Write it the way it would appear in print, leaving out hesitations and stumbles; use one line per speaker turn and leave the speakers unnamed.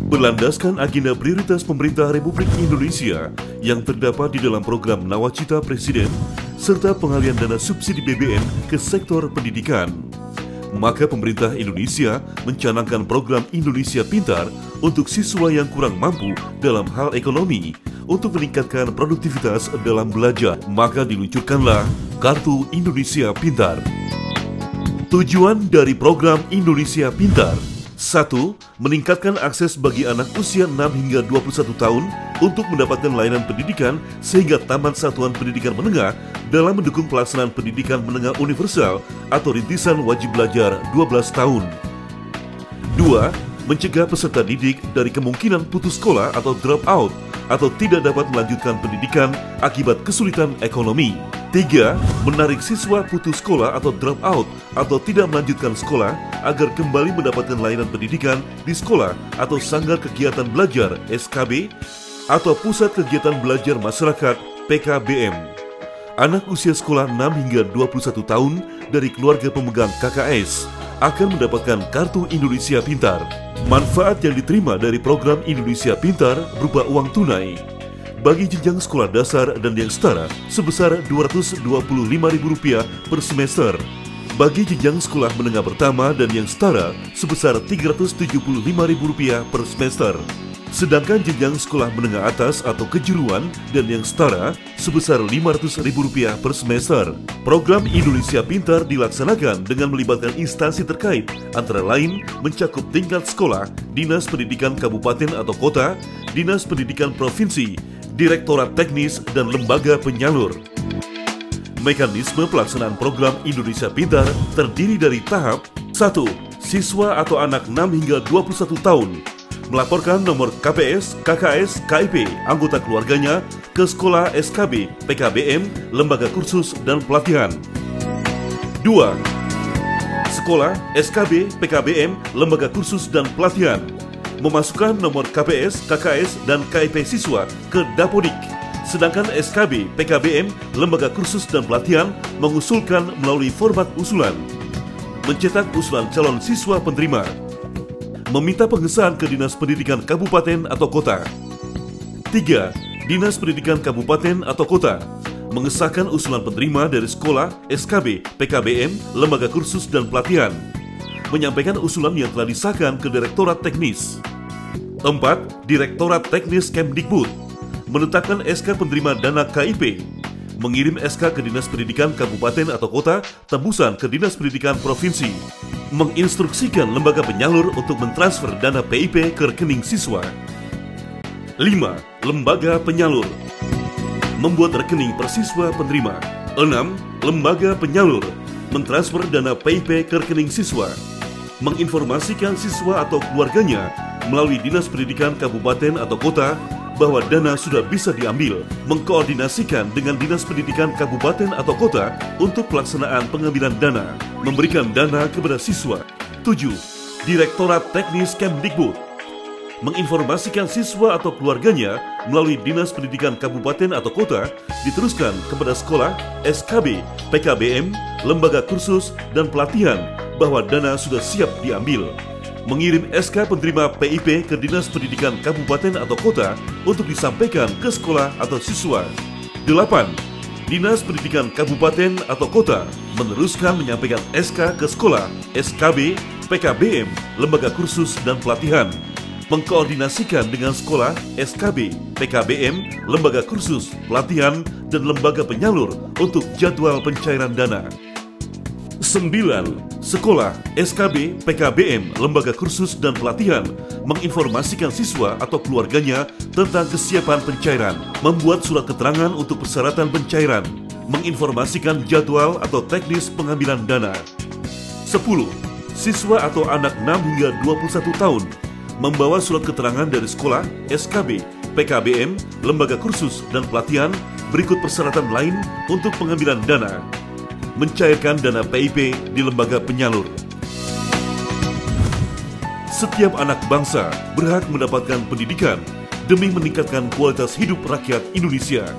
Berlandaskan agenda prioritas pemerintah Republik Indonesia yang terdapat di dalam program Nawacita Presiden serta pengalian dana subsidi BBM ke sektor pendidikan, maka pemerintah Indonesia mencanangkan program Indonesia Pintar untuk siswa yang kurang mampu dalam hal ekonomi untuk meningkatkan produktivitas dalam belajar. Maka diluncurkanlah Kartu Indonesia Pintar. Tujuan dari program Indonesia Pintar: 1. Meningkatkan akses bagi anak usia 6 hingga 21 tahun untuk mendapatkan layanan pendidikan sehingga tamat satuan pendidikan menengah dalam mendukung pelaksanaan pendidikan menengah universal atau rintisan wajib belajar 12 tahun. 2. Mencegah peserta didik dari kemungkinan putus sekolah atau drop out atau tidak dapat melanjutkan pendidikan akibat kesulitan ekonomi. 3. Menarik siswa putus sekolah atau drop out atau tidak melanjutkan sekolah agar kembali mendapatkan layanan pendidikan di sekolah atau sanggar kegiatan belajar SKB atau pusat kegiatan belajar masyarakat PKBM. Anak usia sekolah 6 hingga 21 tahun dari keluarga pemegang KKS akan mendapatkan Kartu Indonesia Pintar. Manfaat yang diterima dari program Indonesia Pintar berupa uang tunai bagi jenjang sekolah dasar dan yang setara sebesar Rp225.000 per semester. Bagi jenjang sekolah menengah pertama dan yang setara sebesar Rp375.000 per semester. Sedangkan jenjang sekolah menengah atas atau kejuruan dan yang setara sebesar Rp500.000 per semester. Program Indonesia Pintar dilaksanakan dengan melibatkan instansi terkait, antara lain mencakup tingkat sekolah, Dinas Pendidikan Kabupaten atau Kota, Dinas Pendidikan Provinsi, Direktorat Teknis, dan lembaga penyalur. Mekanisme pelaksanaan program Indonesia Pintar terdiri dari tahap: 1. Siswa atau anak 6 hingga 21 tahun melaporkan nomor KPS, KKS, KIP anggota keluarganya ke sekolah SKB, PKBM, lembaga kursus dan pelatihan. 2. Sekolah SKB, PKBM, lembaga kursus dan pelatihan memasukkan nomor KPS, KKS, dan KIP siswa ke Dapodik, sedangkan SKB, PKBM, lembaga kursus dan pelatihan mengusulkan melalui format usulan. Mencetak usulan calon siswa penerima. Meminta pengesahan ke Dinas Pendidikan Kabupaten atau Kota. 3. Dinas Pendidikan Kabupaten atau Kota mengesahkan usulan penerima dari sekolah, SKB, PKBM, lembaga kursus dan pelatihan. Menyampaikan usulan yang telah disahkan ke Direktorat Teknis. 4. Direktorat Teknis Kemdikbud menetapkan SK penerima dana KIP, mengirim SK ke Dinas Pendidikan Kabupaten atau Kota, tembusan ke Dinas Pendidikan Provinsi, menginstruksikan lembaga penyalur untuk mentransfer dana PIP ke rekening siswa. 5. Lembaga penyalur membuat rekening per siswa penerima. 6. Lembaga penyalur mentransfer dana PIP ke rekening siswa, menginformasikan siswa atau keluarganya melalui Dinas Pendidikan Kabupaten atau Kota bahwa dana sudah bisa diambil, mengkoordinasikan dengan Dinas Pendidikan Kabupaten atau Kota untuk pelaksanaan pengambilan dana, memberikan dana kepada siswa. 7. Direktorat Teknis Kemdikbud menginformasikan siswa atau keluarganya melalui Dinas Pendidikan Kabupaten atau Kota diteruskan kepada sekolah, SKB, PKBM, lembaga kursus, dan pelatihan bahwa dana sudah siap diambil. Mengirim SK penerima PIP ke Dinas Pendidikan Kabupaten atau Kota untuk disampaikan ke sekolah atau siswa. 8. Dinas Pendidikan Kabupaten atau Kota meneruskan menyampaikan SK ke sekolah, SKB, PKBM, lembaga kursus dan pelatihan. Mengkoordinasikan dengan sekolah, SKB, PKBM, lembaga kursus, pelatihan, dan lembaga penyalur untuk jadwal pencairan dana. 9. Sekolah, SKB, PKBM, lembaga kursus dan pelatihan menginformasikan siswa atau keluarganya tentang kesiapan pencairan, membuat surat keterangan untuk persyaratan pencairan, menginformasikan jadwal atau teknis pengambilan dana. 10. Siswa atau anak 6 hingga 21 tahun membawa surat keterangan dari sekolah, SKB, PKBM, lembaga kursus dan pelatihan berikut persyaratan lain untuk pengambilan dana. Mencairkan dana PIP di lembaga penyalur. Setiap anak bangsa berhak mendapatkan pendidikan demi meningkatkan kualitas hidup rakyat Indonesia.